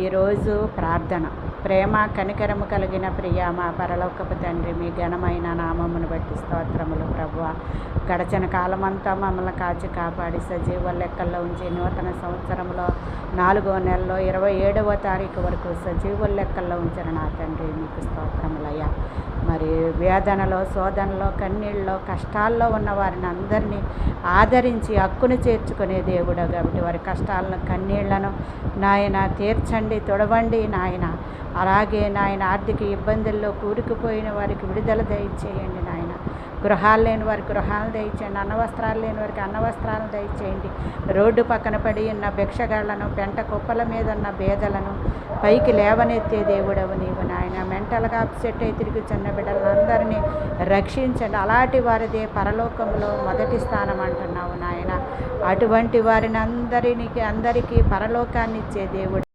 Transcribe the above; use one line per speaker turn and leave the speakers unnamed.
ఈరోజు ప్రార్థన. ప్రేమ కనికరము కలిగిన ప్రియ మా పరలోకపు తండ్రి, మీ ఘనమైన నామమును బట్టి స్తోత్రములు ప్రభువా. గడచిన కాలమంతా మమ్మల్ని కాచి కాపాడి సజీవ లెక్కల్లో ఉంచి నూతన సంవత్సరంలో 4వ నెలలో 27వ తారీఖు వరకు సజీవ లెక్కల్లో ఉంచిన నా తండ్రి, మీకు స్తోత్రములయ్యా. మరి వేదనలో, శోధనలో, కన్నీళ్ళలో, కష్టాల్లో ఉన్న వారిని అందరినీ ఆదరించి హక్కును చేర్చుకునే దేవుడు కాబట్టి వారి కష్టాలను, కన్నీళ్లను నాయన తీర్చండి, తొడవండి నాయన. అలాగే నాయన ఆర్థిక ఇబ్బందుల్లో కూరుకుపోయిన వారికి విడుదల దయచేయండి నాయన. గృహాలు లేని వారికి గృహాలను దయచేయండి, అన్నవస్త్రాలు లేని వారికి అన్నవస్త్రాలను దయచేయండి. రోడ్డు పక్కన పడి ఉన్న భిక్షగాళ్లను, పెంట కుప్పల మీద ఉన్న బేదలను పైకి లేవనెత్తే దేవుడవు నీవు నాయన. మెంటల్గా అప్సెట్ అయి తిరిగి చిన్న బిడ్డలందరినీ రక్షించండి. అలాంటి వారిదే పరలోకంలో మొదటి స్థానం అంటున్నావు నాయన. అటువంటి వారిని అందరికీ పరలోకాన్ని ఇచ్చే దేవుడు.